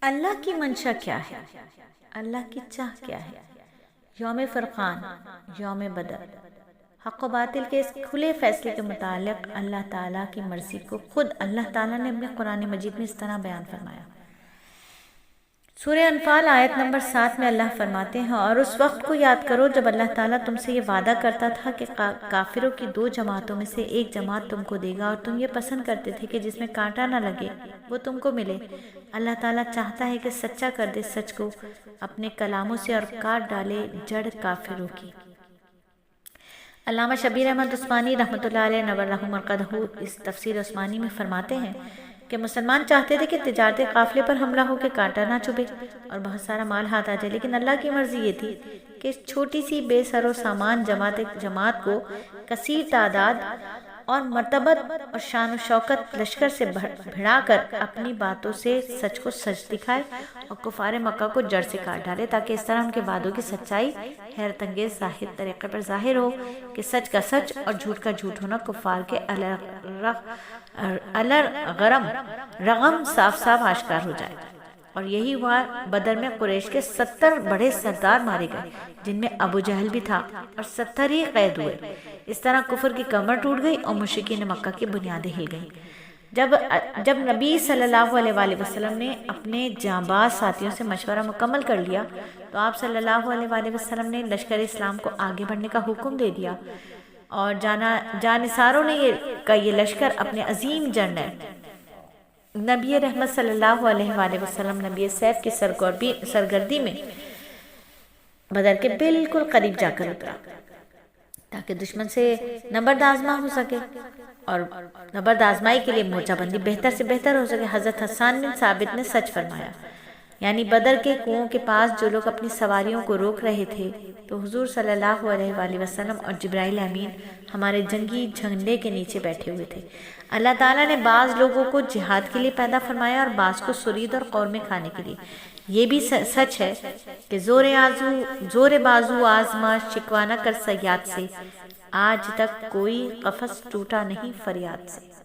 اللہ کی منشا کیا ہے؟ اللہ کی چاہ کیا ہے؟ یوم فرقان، یوم بدر، حق و باطل کے اس کھلے فیصلے کے متعلق اللہ تعالیٰ کی مرضی کو خود اللہ تعالیٰ نے اپنے قرآن مجید میں اس طرح بیان فرمایا۔ سورہ انفال آیت نمبر 7 میں اللہ فرماتے ہیں، اور اس وقت کو یاد کرو جب اللہ تعالیٰ تم سے یہ وعدہ کرتا تھا کہ کافروں کی 2 جماعتوں میں سے ایک جماعت تم کو دے گا، اور تم یہ پسند کرتے تھے کہ جس میں کانٹا نہ لگے وہ تم کو ملے۔ اللہ تعالیٰ چاہتا ہے کہ سچا کر دے سچ کو اپنے کلاموں سے اور کاٹ ڈالے جڑ کافروں کی۔ علامہ شبیر احمد عثمانی رحمۃ اللہ علیہ نور رحمہ مرقدہ اس تفسیر عثمانی میں فرماتے ہیں کہ مسلمان چاہتے تھے کہ تجارتی قافلے پر حملہ ہو کے کانٹا نہ چبھے اور بہت سارا مال ہاتھ آ جائے، لیکن اللہ کی مرضی یہ تھی کہ اس چھوٹی سی بے سر و سامان جماعت کو کثیر تعداد اور مرتبت اور شان و شوکت لشکر سے بھڑا کر اپنی باتوں سے سچ کو سچ دکھائے اور کفار مکہ کو جڑ سے کاٹ ڈالے، تاکہ اس طرح ان کے وعدوں کی سچائی حیرت انگیز طریقے پر ظاہر ہو کہ سچ کا سچ اور جھوٹ کا جھوٹ ہونا کفار کے رغم صاف صاف آشکار ہو جائے۔ اور یہی ہوا بدر میں قریش کے 70 بڑے سردار مارے گئے، جن میں ابو جہل بھی تھا، اور 70 ہی قید ہوئے۔ اس طرح کفر کی کمر ٹوٹ گئی اور مشرکین مکہ کی بنیادیں ہل گئیں۔ جب نبی صلی اللہ علیہ وآلہ وسلم نے اپنے جانباز ساتھیوں سے مشورہ مکمل کر لیا تو آپ صلی اللہ علیہ وآلہ وسلم نے لشکر اسلام کو آگے بڑھنے کا حکم دے دیا، اور جانثاروں نے یہ لشکر اپنے عظیم جنرل نبی رحمت صلی اللہ علیہ وآلہ وسلم نبی سیف کی سرگردی میں بدر کے بالکل قریب جا کر اترا، تاکہ دشمن سے نبرد آزما ہو سکے اور نبرد آزمائی کے لیے مورچہ بندی بہتر سے بہتر ہو سکے۔ حضرت حسان بن ثابت نے سچ فرمایا، یعنی بدر کے کنویں کے پاس جو لوگ اپنی سواریوں کو روک رہے تھے تو حضور صلی اللہ علیہ وآلہ وسلم اور جبرائیل امین ہمارے جنگی جھنڈے کے نیچے بیٹھے ہوئے تھے۔ اللہ تعالیٰ نے بعض لوگوں کو جہاد کے لیے پیدا فرمایا اور بعض کو سرید اور قورمے کھانے کے لیے۔ یہ بھی سچ ہے کہ زور بازو آزما شکوہ نہ کر صیاد سے، آج تک کوئی قفس ٹوٹا نہیں فریاد سے۔